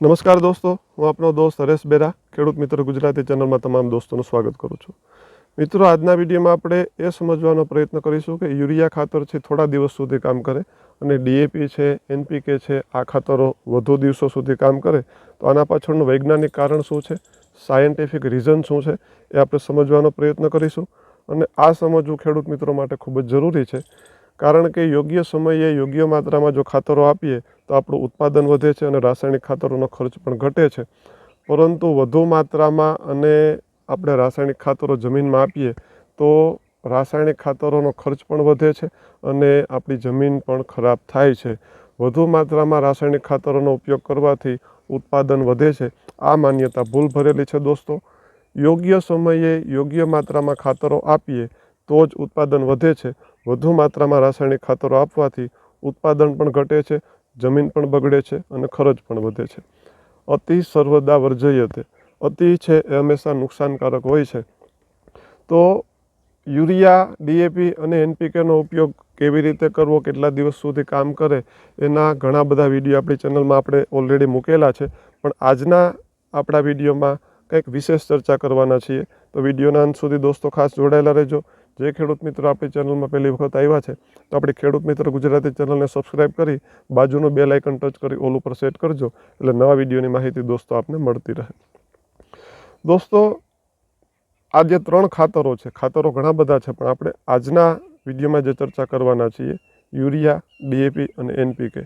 નમસ્કાર દોસ્તો, હું આપનો દોસ્ત હરેશ બેરા, ખેડૂત મિત્ર ગુજરાતી ચેનલમાં તમામ દોસ્તોનું સ્વાગત કરું છું. મિત્રો, આજના વિડીયોમાં આપણે એ સમજવાનો પ્રયત્ન કરીશું કે યુરિયા ખાતર છે થોડા દિવસ સુધી કામ કરે અને ડીએપી છે, એનપીકે છે, આ ખાતરો વધુ દિવસો સુધી કામ કરે તો આના પાછળનું વૈજ્ઞાનિક કારણ શું છે, સાયન્ટિફિક રીઝન શું છે, એ આપણે સમજવાનો પ્રયત્ન કરીશું. અને આ સમજવું ખેડૂત મિત્રો માટે ખૂબ જ જરૂરી છે, કારણ કે યોગ્ય સમયે યોગ્ય માત્રામાં જો ખાતરો આપીએ તો આપણું ઉત્પાદન વધે છે અને રાસાયણિક ખાતરોનો ખર્ચ પણ ઘટે છે. પરંતુ વધુ માત્રામાં અને આપણે રાસાયણિક ખાતરો જમીનમાં આપીએ તો રાસાયણિક ખાતરોનો ખર્ચ પણ વધે છે અને આપણી જમીન પણ ખરાબ થાય છે. વધુ માત્રામાં રાસાયણિક ખાતરોનો ઉપયોગ કરવાથી ઉત્પાદન વધે છે. આ માન્યતા ભૂલ ભરેલી છે દોસ્તો. યોગ્ય સમયે યોગ્ય માત્રામાં ખાતરો આપીએ તો જ ઉત્પાદન વધે છે. વધુ માત્રામાં રાસાયણિક ખાતરો આપવાથી ઉત્પાદન પણ ઘટે છે, જમીન પણ બગડે છે અને ખર્ચ પણ વધે છે. અતિ સર્વદા વર્જયતે. અતિ છે એ હંમેશા નુકસાનકારક હોય છે. તો યુરિયા, ડીએપી અને એનપીકેનો ઉપયોગ કેવી રીતે કરવો, કેટલા દિવસ સુધી કામ કરે, એના ઘણા બધા વિડીયો આપણી ચેનલમાં આપણે ઓલરેડી મૂકેલા છે. પણ આજના આપણા વિડીયોમાં કંઈક વિશેષ ચર્ચા કરવાના છીએ. તો વિડીયોના અંત સુધી દોસ્તો ખાસ જોડાયેલા રહેજો. જે ખેડૂત મિત્રો આપણી ચેનલમાં પહેલી વખત આવ્યા છે તો આપણી ખેડૂત મિત્ર ગુજરાતી ચેનલને સબસ્ક્રાઈબ કરી બાજુનું બેલ આઇકન ટચ કરી ઓલ ઉપર સેટ કરજો, એટલે નવા વિડીયોની માહિતી દોસ્તો આપને મળતી રહે. દોસ્તો, આ જે 3 ખાતરો છે, ખાતરો ઘણા બધા છે, પણ આપણે આજના વિડીયોમાં જે ચર્ચા કરવાના છીએ યુરિયા, ડીએપી અને એનપીકે,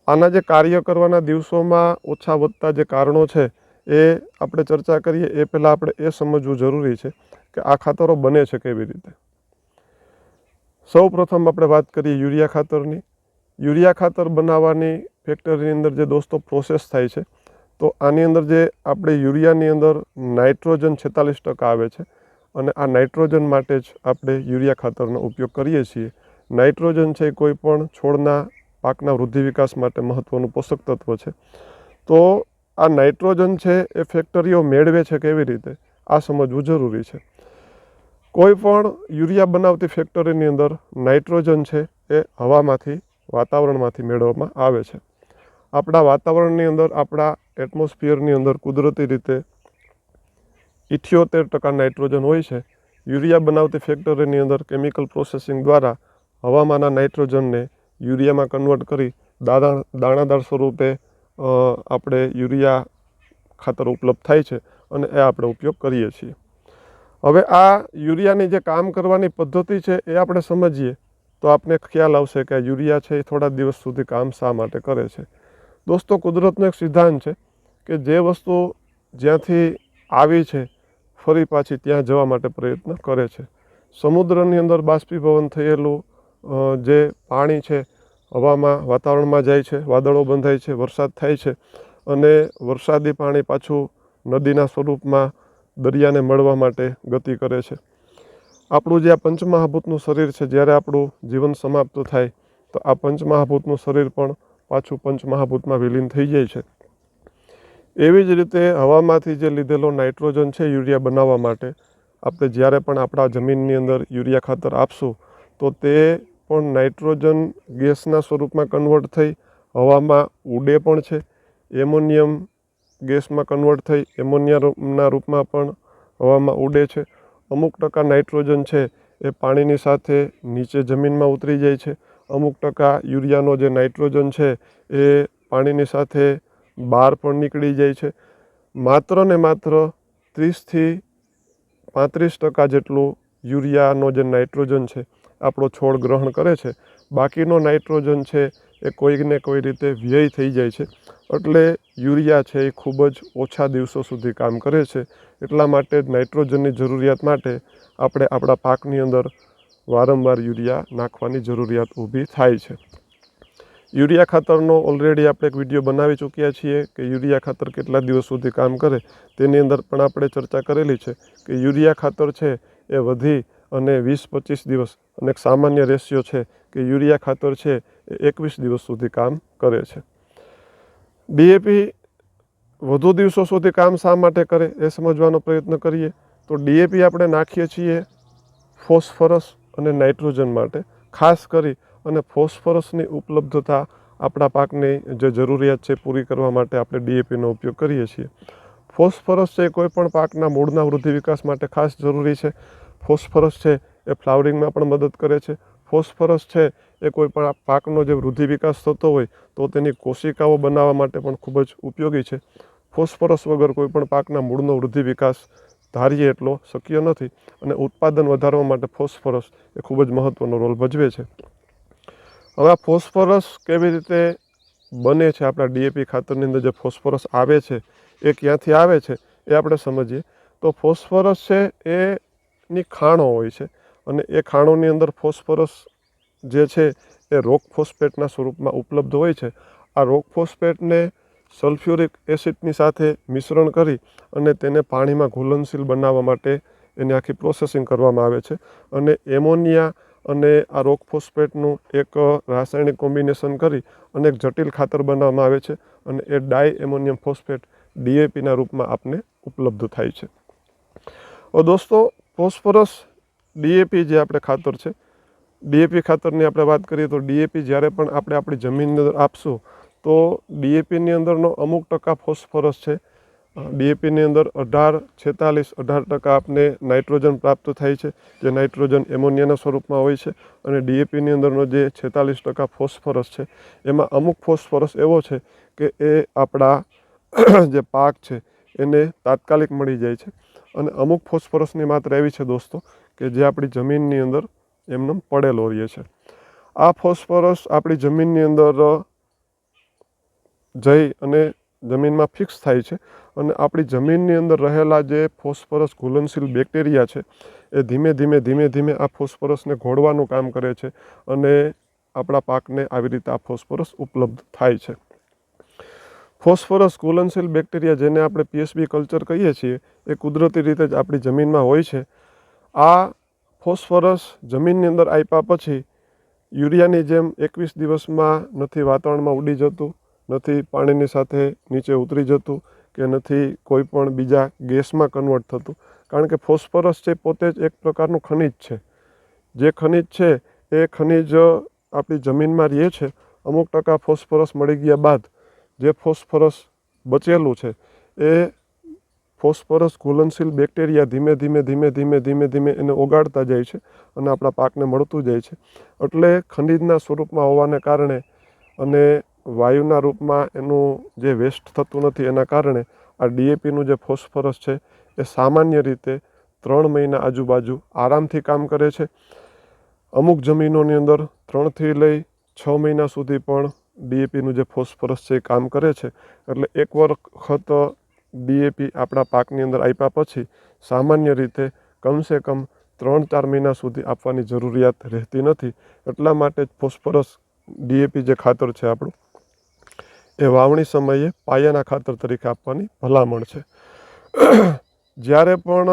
આના જે કાર્ય કરવાના દિવસોમાં ઓછા વધતા જે કારણો છે એ આપણે ચર્ચા કરીએ એ પહેલાં આપણે એ સમજવું જરૂરી છે કે આ ખાતરો બને છે કેવી રીતે. સૌ પ્રથમ આપણે વાત કરીએ યુરિયા ખાતરની. યુરિયા ખાતર બનાવવાની ફેક્ટરીની અંદર જે દોસ્તો પ્રોસેસ થાય છે, તો આની અંદર જે આપણે યુરિયાની અંદર નાઇટ્રોજન 46% આવે છે અને આ નાઇટ્રોજન માટે જ આપણે યુરિયા ખાતરનો ઉપયોગ કરીએ છીએ. નાઇટ્રોજન છે કોઈ પણ છોડના પાકના વૃદ્ધિ વિકાસ માટે મહત્ત્વનું પોષક તત્વ છે. તો આ નાઇટ્રોજન છે એ ફેક્ટરીઓ મેળવે છે કેવી રીતે, આ સમજવું જરૂરી છે. કોઈ પણ યુરિયા બનાવતી ફેક્ટરીની અંદર નાઇટ્રોજન છે એ હવામાંથી, વાતાવરણમાંથી મેળવવામાં આવે છે. આપણા વાતાવરણની અંદર, આપણા એટમોસ્ફિયરની અંદર કુદરતી રીતે 78% નાઇટ્રોજન હોય છે. યુરિયા બનાવતી ફેક્ટરીની અંદર કેમિકલ પ્રોસેસિંગ દ્વારા હવામાંના નાઇટ્રોજનને યુરિયામાં કન્વર્ટ કરી દાણાદાર સ્વરૂપે આપણે યુરિયા ખાતર ઉપલબ્ધ થાય છે અને એ આપણે ઉપયોગ કરીએ છીએ. હવે આ યુરિયાની જે કામ કરવાની પદ્ધતિ છે એ આપણે સમજીએ તો આપને ખ્યાલ આવશે કે આ યુરિયા છે એ થોડા દિવસ સુધી કામ શા માટે કરે છે. દોસ્તો, કુદરતનો એક સિદ્ધાંત છે કે જે વસ્તુ જ્યાંથી આવી છે ફરી પાછી ત્યાં જવા માટે પ્રયત્ન કરે છે. સમુદ્રની અંદર બાષ્પીભવન થયેલું જે પાણી છે હવામાં, વાતાવરણમાં જાય છે, વાદળો બંધાય છે, વરસાદ થાય છે અને વરસાદી પાણી પાછું નદીના સ્વરૂપમાં દરિયાને મળવા માટે ગતિ કરે છે. આપણું જે આ પંચમહાભૂતનું શરીર છે, જ્યારે આપણું જીવન સમાપ્ત થાય તો આ પંચમહાભૂતનું શરીર પણ પાછું પંચમહાભૂતમાં વિલીન થઈ જાય છે. એવી જ રીતે હવામાંથી જે લીધેલો નાઇટ્રોજન છે યુરિયા બનાવવા માટે, આપણે જ્યારે પણ આપણા જમીનની અંદર યુરિયા ખાતર આપશું તો તે પણ નાઇટ્રોજન ગેસના સ્વરૂપમાં કન્વર્ટ થઈ હવામાં ઉડે પણ છે. એમોનિયમ ગેસમાં કન્વર્ટ થઈ એમોનિયાના રૂપમાં પણ હવામાં ઉડે છે. અમુક ટકા નાઇટ્રોજન છે એ પાણીની સાથે નીચે જમીનમાં ઉતરી જાય છે. અમુક ટકા યુરિયાનો જે નાઇટ્રોજન છે એ પાણીની સાથે બહાર પણ નીકળી જાય છે. માત્ર ને માત્ર 30થી 35% જેટલું યુરિયાનો જે નાઇટ્રોજન છે આપણો છોડ ગ્રહણ કરે છે. બાકીનો નાઇટ્રોજન છે એ કોઈને કોઈ રીતે વ્યય થઈ જાય છે. એટલે યુરિયા છે એ ખૂબ જ ઓછા દિવસો સુધી કામ કરે છે. એટલા માટે જ નાઇટ્રોજનની જરૂરિયાત માટે આપણે આપણા પાકની અંદર વારંવાર યુરિયા નાખવાની જરૂરિયાત ઊભી થાય છે. યુરિયા ખાતરનો ઓલરેડી આપણે એક વિડીયો બનાવી ચૂક્યા છીએ કે યુરિયા ખાતર કેટલા દિવસ સુધી કામ કરે. તેની અંદર પણ આપણે ચર્ચા કરેલી છે કે યુરિયા ખાતર છે એ વધી અને 20-25 દિવસ, અને એક સામાન્ય રેશિયો છે કે યુરિયા ખાતર છે એ 21 દિવસ સુધી કામ કરે છે. ડીએપી વધુ દિવસો સુધી કામ શા માટે કરે એ સમજવાનો પ્રયત્ન કરીએ. તો ડીએપી આપણે નાખીએ છીએ ફોસ્ફરસ અને નાઇટ્રોજન માટે, ખાસ કરી અને ફોસ્ફરસની ઉપલબ્ધતા આપણા પાકની જે જરૂરિયાત છે પૂરી કરવા માટે આપણે ડીએપીનો ઉપયોગ કરીએ છીએ. ફોસ્ફરસ છે કોઈ પણ પાકના મૂળના વૃદ્ધિ વિકાસ માટે ખાસ જરૂરી છે. ફોસ્ફરસ છે એ ફ્લાવરિંગમાં પણ મદદ કરે છે. ફોસ્ફરસ છે એ કોઈ પણ પાકનો જે વૃદ્ધિ વિકાસ થતો હોય તો તેની કોશિકાઓ બનાવવા માટે પણ ખૂબ જ ઉપયોગી છે. ફોસ્ફરસ વગર કોઈ પણ પાકના મૂળનો વૃદ્ધિ વિકાસ ધારીએ એટલો શક્ય નથી અને ઉત્પાદન વધારવા માટે ફોસ્ફરસ એ ખૂબ જ મહત્ત્વનો રોલ ભજવે છે. હવે આ ફોસ્ફરસ કેવી રીતે બને છે? આપણા ડીએપી ખાતરની અંદર જે ફોસ્ફરસ આવે છે એ ક્યાંથી આવે છે એ આપણે સમજીએ. તો ફોસ્ફરસ છે એની ખાણો હોય છે અને એ ખાણોની અંદર ફોસ્ફરસ જે છે એ રોક ફોસ્ફેટના સ્વરૂપમાં ઉપલબ્ધ હોય છે. આ રોક ફોસ્ફેટને સલ્ફ્યુરિક એસિડની સાથે મિશ્રણ કરી અને તેને પાણીમાં ઘુલનશીલ બનાવવા માટે એની આખી પ્રોસેસિંગ કરવામાં આવે છે અને એમોનિયા અને આ રોક ફોસ્ફેટનું એક રાસાયણિક કોમ્બિનેશન કરી અને એક જટિલ ખાતર બનાવવામાં આવે છે અને એ ડાય એમોનિયમ ફોસ્ફેટ ડીએપીના રૂપમાં આપને ઉપલબ્ધ થાય છે. દોસ્તો, ફોસ્ફરસ ડીએપી જે આપણે ખાતર છે, ડીએપી ખાતરની આપણે વાત કરીએ તો ડીએપી જ્યારે પણ આપણે આપણી જમીનની અંદર આપશું તો ડીએપીની અંદરનો અમુક ટકા ફોસ્ફરસ છે. ડીએપીની અંદર 18% આપને નાઇટ્રોજન પ્રાપ્ત થાય છે, જે નાઇટ્રોજન એમોનિયાના સ્વરૂપમાં હોય છે અને ડીએપીની અંદરનો જે 46% ફોસ્ફરસ છે એમાં અમુક ફોસ્ફરસ એવો છે કે એ આપણા જે પાક છે એને તાત્કાલિક મળી જાય છે અને અમુક ફોસ્ફરસની માત્રા એવી છે દોસ્તો કે જે આપણી જમીનની અંદર એમને પડેલો રહે છે. આ ફોસ્ફરસ આપણી જમીનની અંદર જઈ અને જમીનમાં ફિક્સ થાય છે અને આપણી જમીનની અંદર રહેલા જે ફોસ્ફરસ ઘુલનશીલ બેક્ટેરિયા છે એ ધીમે ધીમે આ ફોસ્ફરસને ઘોળવાનું કામ કરે છે અને આપણા પાકને આવી રીતે આ ફોસ્ફરસ ઉપલબ્ધ થાય છે. ફોસ્ફરસ ઘુલનશીલ બેક્ટેરિયા, જેને આપણે પીએસબી કલ્ચર કહીએ છીએ, એ કુદરતી રીતે જ આપણી જમીનમાં હોય છે. આ ફોસ્ફરસ જમીનની અંદર આપ્યા પછી યુરિયાની જેમ 21 દિવસમાં નથી વાતાવરણમાં ઉડી જતું, નથી પાણીની સાથે નીચે ઉતરી જતું કે નથી કોઈ પણ બીજા ગેસમાં કન્વર્ટ થતું, કારણ કે ફોસ્ફરસ છે પોતે જ એક પ્રકારનું ખનિજ છે. જે ખનિજ છે એ ખનિજ આપણી જમીનમાં રહે છે. અમુક ટકા ફોસ્ફરસ મળી ગયા બાદ જે ફોસ્ફરસ બચેલું છે એ ફોસ્ફરસ ઘુલનશીલ બેક્ટેરિયા ધીમે એને ઓગાળતા જાય છે અને આપણા પાકને મળતું જાય છે. એટલે ખનિજના સ્વરૂપમાં હોવાને કારણે અને વાયુના રૂપમાં એનું જે વેસ્ટ થતું નથી એના કારણે આ ડીએપીનું જે ફોસ્ફરસ છે એ સામાન્ય રીતે 3 મહિના આજુબાજુ આરામથી કામ કરે છે. અમુક જમીનોની અંદર 3 થી લઈ 6 મહિના સુધી પણ ડીએપીનું જે ફોસ્ફરસ છે એ કામ કરે છે. એટલે એક વખત ડીએપી આપણા પાકની અંદર આપ્યા પછી સામાન્ય રીતે કમસે કમ 3-4 મહિના સુધી આપવાની જરૂરિયાત રહેતી નથી. એટલા માટે જ ફોસ્ફરસ ડીએપી જે ખાતર છે આપણું, એ વાવણી સમયે પાયાના ખાતર તરીકે આપવાની ભલામણ છે. જ્યારે પણ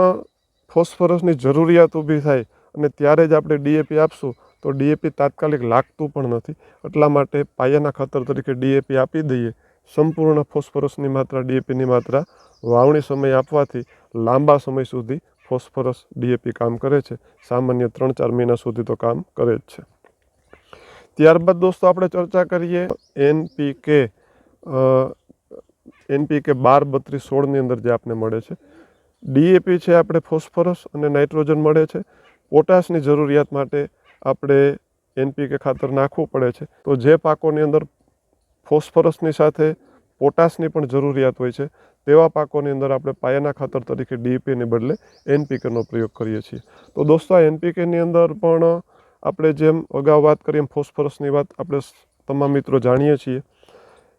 ફોસ્ફરસની જરૂરિયાત ઊભી થાય અને ત્યારે જ આપણે ડીએપી આપશું તો ડીએપી તાત્કાલિક લાગતું પણ નથી. એટલા માટે પાયાના ખાતર તરીકે ડીએપી આપી દઈએ. સંપૂર્ણ ફોસ્ફરસની માત્રા, ડીએપીની માત્રા વાવણી સમયે આપવાથી લાંબા સમય સુધી ફોસ્ફરસ ડીએપી કામ કરે છે. સામાન્ય 3-4 મહિના સુધી તો કામ કરે જ છે. ત્યારબાદ દોસ્તો આપણે ચર્ચા કરીએ એનપીકે 12-32-16ની અંદર જે આપણે મળે છે. ડીએપી છે આપણે ફોસ્ફરસ અને નાઇટ્રોજન મળે છે. પોટાશની જરૂરિયાત માટે આપણે એનપીકે ખાતર નાખવું પડે છે. તો જે પાકોની અંદર ફોસ્ફરસની સાથે પોટાશની પણ જરૂરિયાત હોય છે તેવા પાકોની અંદર આપણે પાયાના ખાતર તરીકે ડીએપીને બદલે એનપીકેનો પ્રયોગ કરીએ છીએ. તો દોસ્તો આ એનપીકેની અંદર પણ આપણે જેમ અગાઉ વાત કરી એમ ફોસ્ફરસની વાત આપણે તમામ મિત્રો જાણીએ છીએ.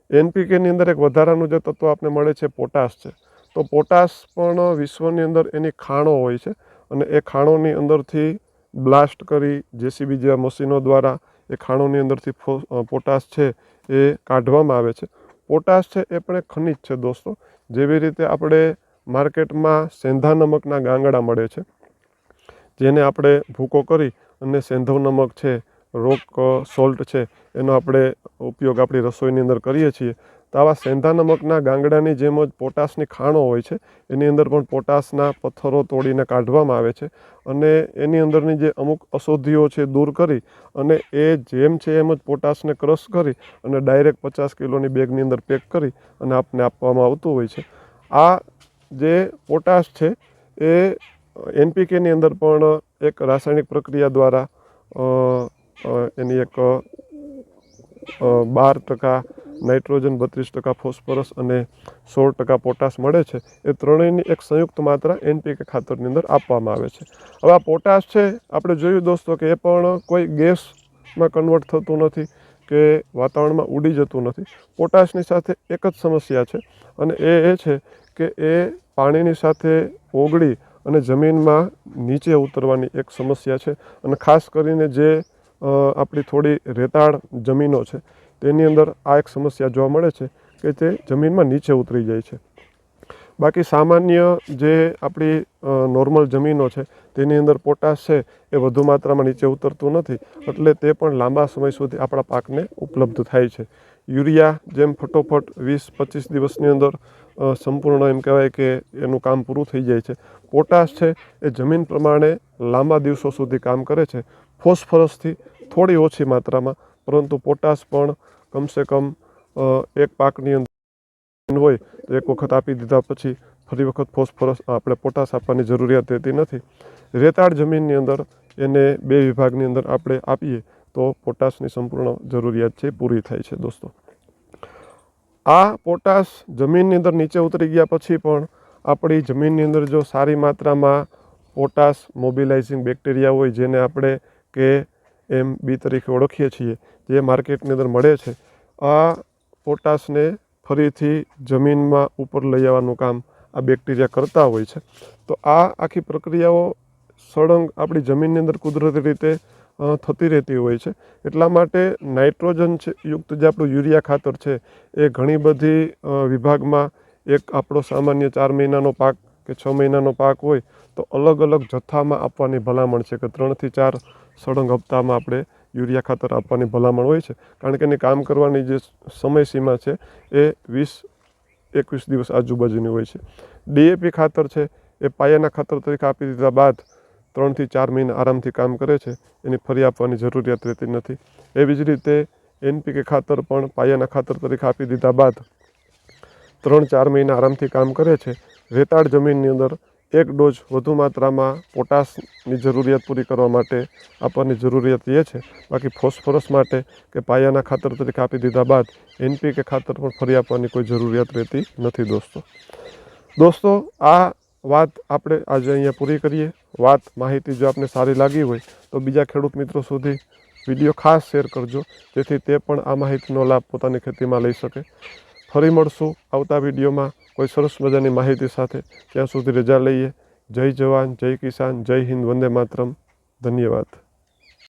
એનપીકેની અંદર એક વધારાનું જે તત્વ આપણે મળે છે પોટાશ છે. તો પોટાશ પણ વિશ્વની અંદર એની ખાણો હોય છે અને એ ખાણોની અંદરથી બ્લાસ્ટ કરી જેસીબી જેવા મશીનો દ્વારા એ ખાણોની અંદરથી પોટાશ છે એ કાઢવામાં આવે છે. પોટાશ છે એ પણ એક ખનિજ છે દોસ્તો. જેવી રીતે આપણે માર્કેટમાં સેંધા નમકના ગાંગડા મળે છે, જેને આપણે ભૂકો કરી અને સેંધવ નમક છે, રોક સોલ્ટ છે, એનો આપણે ઉપયોગ આપણી રસોઈની અંદર કરીએ છીએ. તો આવા સેંધા નમકના ગાંગડાની જેમ જ પોટાશની ખાણો હોય છે, એની અંદર પણ પોટાશના પથ્થરો તોડીને કાઢવામાં આવે છે અને એની અંદરની જે અમુક અશુદ્ધિઓ છે દૂર કરી અને એ જેમ છે એમ જ પોટાશને ક્રશ કરી અને ડાયરેક્ટ 50 કિલોની બેગની અંદર પેક કરી અને આપને આપવામાં આવતું હોય છે. આ જે પોટાશ છે એ NPKની અંદર પણ એક રાસાયણિક પ્રક્રિયા દ્વારા એની એક 12% નાઇટ્રોજન, 32% ફોસ્ફરસ અને 16% પોટાશ મળે છે. એ ત્રણેયની એક સંયુક્ત માત્રા NPK ખાતરની અંદર આપવામાં આવે છે. હવે આ પોટાશ છે આપણે જોયું દોસ્તો કે એ પણ કોઈ ગેસમાં કન્વર્ટ થતું નથી કે વાતાવરણમાં ઉડી જતું નથી. પોટાશની સાથે એક જ સમસ્યા છે અને એ છે કે એ પાણીની સાથે ઓગળી અને જમીનમાં નીચે ઉતરવાની એક સમસ્યા છે અને ખાસ કરીને જે આપણી થોડી રેતાળ જમીનો છે તેની અંદર આ એક સમસ્યા જોવા મળે છે કે તે જમીનમાં નીચે ઉતરી જાય છે. બાકી સામાન્ય જે આપણી નોર્મલ જમીનો છે તેની અંદર પોટાશ છે એ વધુ માત્રામાં નીચે ઉતરતું નથી, એટલે તે પણ લાંબા સમય સુધી આપણા પાકને ઉપલબ્ધ થાય છે. યુરિયા જેમ ફટોફટ 20-25 દિવસની અંદર સંપૂર્ણ એમ કહેવાય કે એનું કામ પૂરું થઈ જાય છે, પોટાશ છે એ જમીન પ્રમાણે લાંબા દિવસો સુધી કામ કરે છે. ફોસ્ફરસથી થોડી ઓછી માત્રામાં, પરંતુ પોટાશ પણ કમસે કમ એક પાકની અંદર હોય તો એક વખત આપી દીધા પછી ફરી વખત ફોસ્ફરસ આપણે પોટાશ આપવાની જરૂરિયાત રહેતી નથી. રેતાળ જમીનની અંદર એને 2 વિભાગની અંદર આપણે આપીએ તો પોટાશની સંપૂર્ણ જરૂરિયાત છે પૂરી થાય છે દોસ્તો. આ પોટાશ જમીનની અંદર નીચે ઉતરી ગયા પછી પણ આપણી જમીનની અંદર જો સારી માત્રામાં પોટાશ મોબિલાઇઝિંગ બેક્ટેરિયા હોય, જેને આપણે KMB તરીકે ઓળખીએ છીએ, જે માર્કેટની અંદર મળે છે, આ પોટાશને ફરીથી જમીનમાં ઉપર લઈ આવવાનું કામ આ બેક્ટેરિયા કરતા હોય છે. તો આ આખી પ્રક્રિયાઓ સળંગ આપણી જમીનની અંદર કુદરતી રીતે થતી રહેતી હોય છે. એટલા માટે નાઇટ્રોજન યુક્ત જે આપણું યુરિયા ખાતર છે એ ઘણી બધી વિભાગમાં એક આપણો સામાન્ય 4 મહિનાનો પાક કે 6 મહિનાનો પાક હોય તો અલગ અલગ જથ્થામાં આપવાની ભલામણ છે કે 3 થી 4 સળંગ હપ્તામાં આપણે યુરિયા ખાતર આપવાની ભલામણ હોય છે, કારણ કે એની કામ કરવાની જે સમયસીમા છે એ 20-21 દિવસ આજુબાજુની હોય છે. DAP ખાતર છે એ પાયાના ખાતર તરીકે આપી દીધા બાદ 3 થી 4 મહિના આરામથી કામ કરે છે, એની ફરી આપવાની જરૂરિયાત રહેતી નથી. એવી જ રીતે NPK ખાતર પણ પાયાના ખાતર તરીકે આપી દીધા બાદ 3-4 મહિના આરામથી કામ કરે છે. રેતાળ જમીનની અંદર એક ડોઝ વધુ માત્રામાં પોટાશની જરૂરિયાત પૂરી કરવા માટે આપવાની જરૂરિયાત એ છે. બાકી ફોસ્ફરસ માટે કે પાયાના ખાતર તરીકે આપી દીધા બાદ NPK ખાતર પણ ફરી આપવાની કોઈ જરૂરિયાત રહેતી નથી દોસ્તો. આ વાત આપણે આજે અહીંયા પૂરી કરીએ. માહિતી જો આપને સારી લાગી હોય તો બીજા ખેડૂત મિત્રો સુધી વિડીયો ખાસ શેર કરજો, જેથી તે પણ આ માહિતીનો લાભ પોતાની ખેતીમાં લઈ શકે. ફરી મળશું આવતા વિડીયોમાં કોઈ સરસ મજાની માહિતી સાથે. ત્યાં સુધી રજા લઈએ. જય જવાન, જય કિસાન, જય હિન્દ, વંદે માતરમ. ધન્યવાદ.